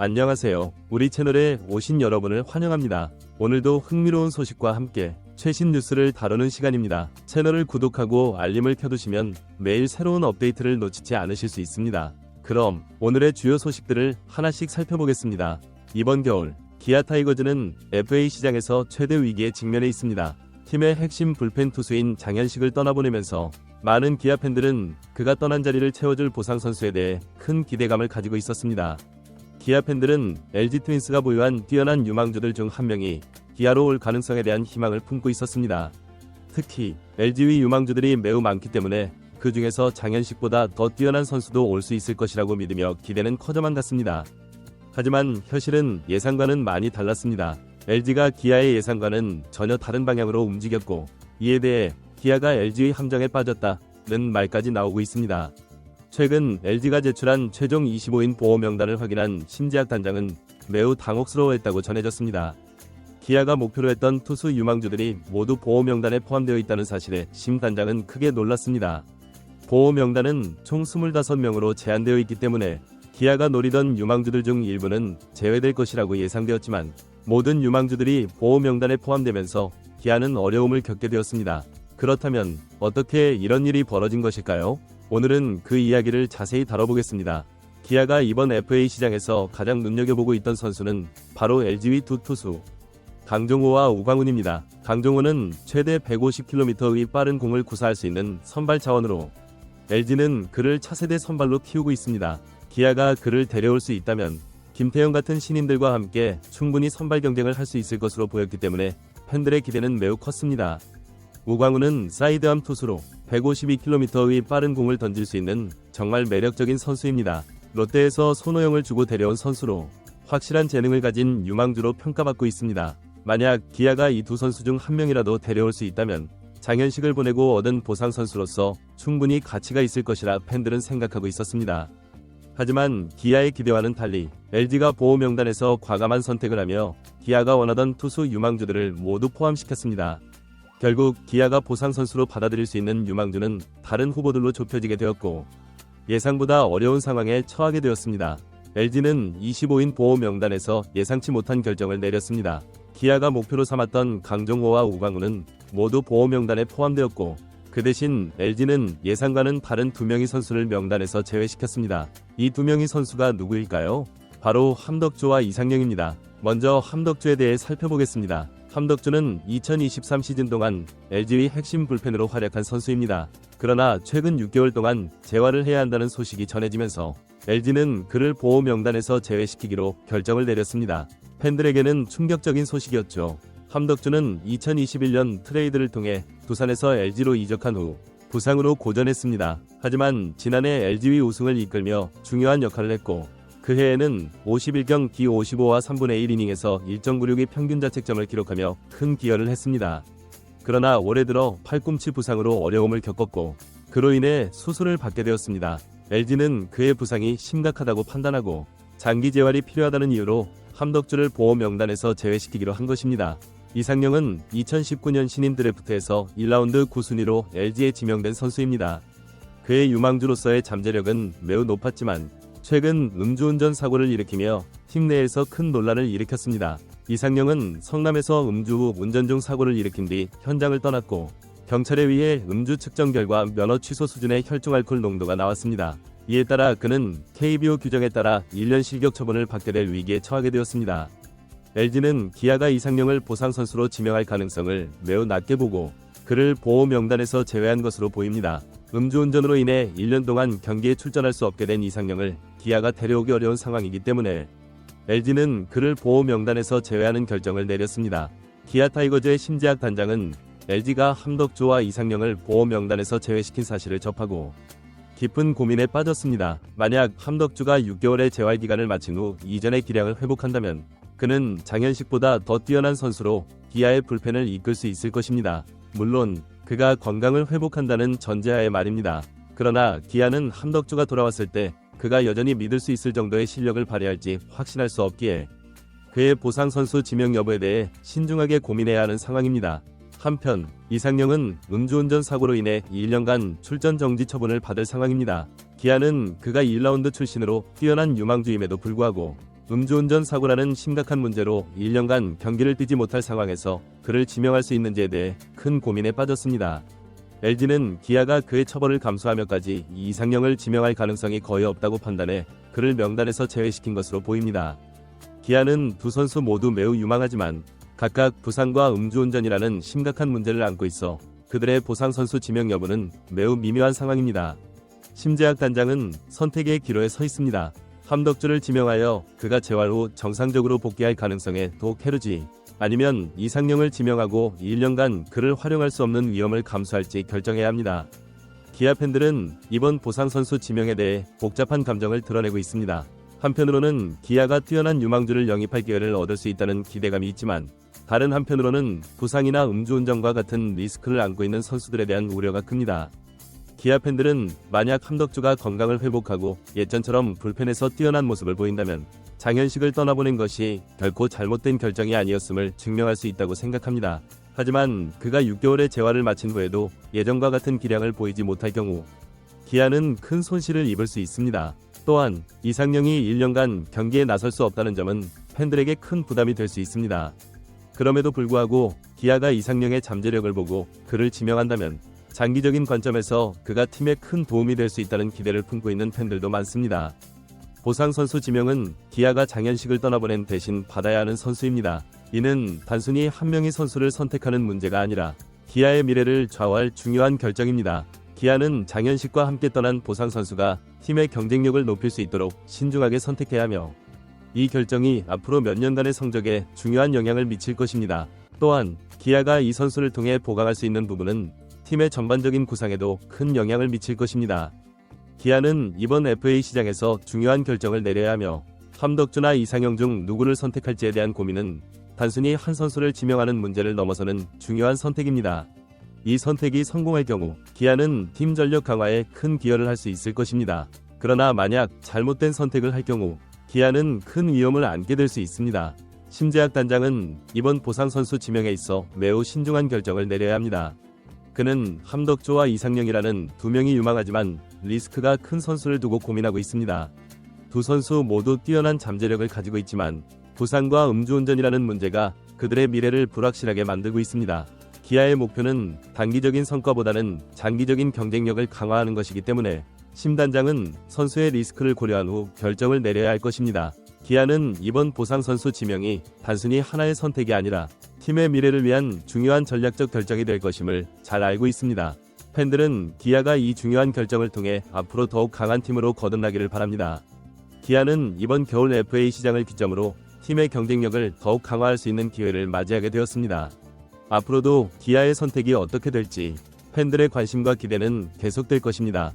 안녕하세요. 우리 채널에 오신 여러분을 환영합니다. 오늘도 흥미로운 소식과 함께 최신 뉴스를 다루는 시간입니다. 채널을 구독하고 알림을 켜두시면 매일 새로운 업데이트를 놓치지 않으실 수 있습니다. 그럼 오늘의 주요 소식들을 하나씩 살펴보겠습니다. 이번 겨울 기아 타이거즈는 FA 시장에서 최대 위기에 직면해 있습니다. 팀의 핵심 불펜 투수인 장현식을 떠나보내면서 많은 기아 팬들은 그가 떠난 자리를 채워줄 보상 선수에 대해 큰 기대감을 가지고 있었습니다. 기아 팬들은 LG 트윈스가 보유한 뛰어난 유망주들 중 한 명이 기아로 올 가능성에 대한 희망을 품고 있었습니다. 특히 LG의 유망주들이 매우 많기 때문에 그 중에서 장현식보다 더 뛰어난 선수도 올 수 있을 것이라고 믿으며 기대는 커져만 갔습니다. 하지만 현실은 예상과는 많이 달랐습니다. LG가 기아의 예상과는 전혀 다른 방향으로 움직였고, 이에 대해 기아가 LG의 함정에 빠졌다는 말까지 나오고 있습니다. 최근 LG가 제출한 최종 25인 보호 명단을 확인한 심재학 단장은 매우 당혹스러워했다고 전해졌습니다. 기아가 목표로 했던 투수 유망주들이 모두 보호 명단에 포함되어 있다는 사실에 심 단장은 크게 놀랐습니다. 보호 명단은 총 25명으로 제한되어 있기 때문에 기아가 노리던 유망주들 중 일부는 제외될 것이라고 예상되었지만, 모든 유망주들이 보호 명단에 포함되면서 기아는 어려움을 겪게 되었습니다. 그렇다면 어떻게 이런 일이 벌어진 것일까요? 오늘은 그 이야기를 자세히 다뤄보겠습니다. 기아가 이번 FA 시장에서 가장 눈여겨보고 있던 선수는 바로 LG의 두 투수 강정호와 우광훈입니다. 강정호는 최대 150km의 빠른 공을 구사할 수 있는 선발 자원으로 LG는 그를 차세대 선발로 키우고 있습니다. 기아가 그를 데려올 수 있다면 김태형 같은 신인들과 함께 충분히 선발 경쟁을 할 수 있을 것으로 보였기 때문에 팬들의 기대는 매우 컸습니다. 우광훈은 사이드암 투수로 152km의 빠른 공을 던질 수 있는 정말 매력적인 선수입니다. 롯데에서 손호영을 주고 데려온 선수로 확실한 재능을 가진 유망주로 평가받고 있습니다. 만약 기아가 이 두 선수 중 한 명이라도 데려올 수 있다면 장현식을 보내고 얻은 보상 선수로서 충분히 가치가 있을 것이라 팬들은 생각하고 있었습니다. 하지만 기아의 기대와는 달리 LG가 보호 명단에서 과감한 선택을 하며 기아가 원하던 투수 유망주들을 모두 포함시켰습니다. 결국 기아가 보상 선수로 받아들일 수 있는 유망주는 다른 후보들로 좁혀지게 되었고, 예상보다 어려운 상황에 처하게 되었습니다. LG는 25인 보호 명단에서 예상치 못한 결정을 내렸습니다. 기아가 목표로 삼았던 강정호와 우광훈은 모두 보호 명단에 포함되었고, 그 대신 LG는 예상과는 다른 두 명의 선수를 명단에서 제외시켰습니다. 이 두 명의 선수가 누구일까요? 바로 함덕주와 이상영입니다. 먼저 함덕주에 대해 살펴보겠습니다. 함덕주는 2023 시즌 동안 LG의 핵심 불펜으로 활약한 선수입니다. 그러나 최근 6개월 동안 재활을 해야 한다는 소식이 전해지면서 LG는 그를 보호 명단에서 제외시키기로 결정을 내렸습니다. 팬들에게는 충격적인 소식이었죠. 함덕주는 2021년 트레이드를 통해 두산에서 LG로 이적한 후 부상으로 고전했습니다. 하지만 지난해 LG의 우승을 이끌며 중요한 역할을 했고, 그 해에는 51경기 55와 3분의 1이닝에서 1.96의 평균 자책점을 기록하며 큰 기여를 했습니다. 그러나 올해 들어 팔꿈치 부상으로 어려움을 겪었고, 그로 인해 수술을 받게 되었습니다. LG는 그의 부상이 심각하다고 판단하고 장기 재활이 필요하다는 이유로 함덕주를 보호 명단에서 제외시키기로 한 것입니다. 이상영은 2019년 신인 드래프트에서 1라운드 9순위로 LG에 지명된 선수입니다. 그의 유망주로서의 잠재력은 매우 높았지만 최근 음주운전 사고를 일으키며 팀 내에서 큰 논란을 일으켰습니다. 이상영은 성남에서 음주 후 운전 중 사고를 일으킨 뒤 현장을 떠났고, 경찰에 의해 음주 측정 결과 면허 취소 수준의 혈중 알코올 농도가 나왔습니다. 이에 따라 그는 KBO 규정에 따라 1년 실격 처분을 받게 될 위기에 처하게 되었습니다. LG는 기아가 이상영을 보상 선수로 지명할 가능성을 매우 낮게 보고 그를 보호 명단에서 제외한 것으로 보입니다. 음주운전으로 인해 1년 동안 경기에 출전할 수 없게 된 이상영을 기아가 데려오기 어려운 상황이기 때문에 LG는 그를 보호 명단에서 제외하는 결정을 내렸습니다. 기아 타이거즈의 심재학 단장은 LG가 함덕주와 이상영을 보호 명단에서 제외시킨 사실을 접하고 깊은 고민에 빠졌습니다. 만약 함덕주가 6개월의 재활 기간을 마친 후 이전의 기량을 회복한다면 그는 장현식보다 더 뛰어난 선수로 기아의 불펜을 이끌 수 있을 것입니다. 물론 그가 건강을 회복한다는 전제하에 말입니다. 그러나 기아는 함덕주가 돌아왔을 때 그가 여전히 믿을 수 있을 정도의 실력을 발휘할지 확신할 수 없기에 그의 보상 선수 지명 여부에 대해 신중하게 고민해야 하는 상황입니다. 한편 이상영은 음주운전 사고로 인해 1년간 출전 정지 처분을 받을 상황입니다. 기아는 그가 1라운드 출신으로 뛰어난 유망주임에도 불구하고 음주운전 사고라는 심각한 문제로 1년간 경기를 뛰지 못할 상황에서 그를 지명할 수 있는지에 대해 큰 고민에 빠졌습니다. LG는 기아가 그의 처벌을 감수하며까지 이상영을 지명할 가능성이 거의 없다고 판단해 그를 명단에서 제외시킨 것으로 보입니다. 기아는 두 선수 모두 매우 유망하지만 각각 부상과 음주운전이라는 심각한 문제를 안고 있어 그들의 보상 선수 지명 여부는 매우 미묘한 상황입니다. 심재학 단장은 선택의 기로에 서 있습니다. 함덕주를 지명하여 그가 재활 후 정상적으로 복귀할 가능성에 도캐르지 아니면 이상영을 지명하고 1년간 그를 활용할 수 없는 위험을 감수할지 결정해야 합니다. 기아 팬들은 이번 보상 선수 지명에 대해 복잡한 감정을 드러내고 있습니다. 한편으로는 기아가 뛰어난 유망주를 영입할 기회를 얻을 수 있다는 기대감이 있지만 다른 한편으로는 부상이나 음주운전과 같은 리스크를 안고 있는 선수들에 대한 우려가 큽니다. 기아 팬들은 만약 함덕주가 건강을 회복하고 예전처럼 불펜에서 뛰어난 모습을 보인다면 장현식을 떠나보낸 것이 결코 잘못된 결정이 아니었음을 증명할 수 있다고 생각합니다. 하지만 그가 6개월의 재활을 마친 후에도 예전과 같은 기량을 보이지 못할 경우 기아는 큰 손실을 입을 수 있습니다. 또한 이상영이 1년간 경기에 나설 수 없다는 점은 팬들에게 큰 부담이 될 수 있습니다. 그럼에도 불구하고 기아가 이상영의 잠재력을 보고 그를 지명한다면 장기적인 관점에서 그가 팀에 큰 도움이 될 수 있다는 기대를 품고 있는 팬들도 많습니다. 보상 선수 지명은 기아가 장현식을 떠나보낸 대신 받아야 하는 선수입니다. 이는 단순히 한 명의 선수를 선택하는 문제가 아니라 기아의 미래를 좌우할 중요한 결정입니다. 기아는 장현식과 함께 떠난 보상 선수가 팀의 경쟁력을 높일 수 있도록 신중하게 선택해야 하며 이 결정이 앞으로 몇 년간의 성적에 중요한 영향을 미칠 것입니다. 또한 기아가 이 선수를 통해 보강할 수 있는 부분은 팀의 전반적인 구상에도 큰 영향을 미칠 것입니다. 기아는 이번 FA 시장에서 중요한 결정을 내려야 하며 함덕주나 이상영 중 누구를 선택할지에 대한 고민은 단순히 한 선수를 지명하는 문제를 넘어서는 중요한 선택입니다. 이 선택이 성공할 경우 기아는 팀 전력 강화에 큰 기여를 할 수 있을 것입니다. 그러나 만약 잘못된 선택을 할 경우 기아는 큰 위험을 안게 될 수 있습니다. 심재학 단장은 이번 보상 선수 지명에 있어 매우 신중한 결정을 내려야 합니다. 그는 함덕주와 이상영이라는 두 명이 유망하지만 리스크가 큰 선수를 두고 고민하고 있습니다. 두 선수 모두 뛰어난 잠재력을 가지고 있지만 부상과 음주운전이라는 문제가 그들의 미래를 불확실하게 만들고 있습니다. 기아의 목표는 단기적인 성과보다는 장기적인 경쟁력을 강화하는 것이기 때문에 심 단장은 선수의 리스크를 고려한 후 결정을 내려야 할 것입니다. 기아는 이번 보상 선수 지명이 단순히 하나의 선택이 아니라 팀의 미래를 위한 중요한 전략적 결정이 될 것임을 잘 알고 있습니다. 팬들은 기아가 이 중요한 결정을 통해 앞으로 더욱 강한 팀으로 거듭나기를 바랍니다. 기아는 이번 겨울 FA 시장을 기점으로 팀의 경쟁력을 더욱 강화할 수 있는 기회를 맞이하게 되었습니다. 앞으로도 기아의 선택이 어떻게 될지 팬들의 관심과 기대는 계속될 것입니다.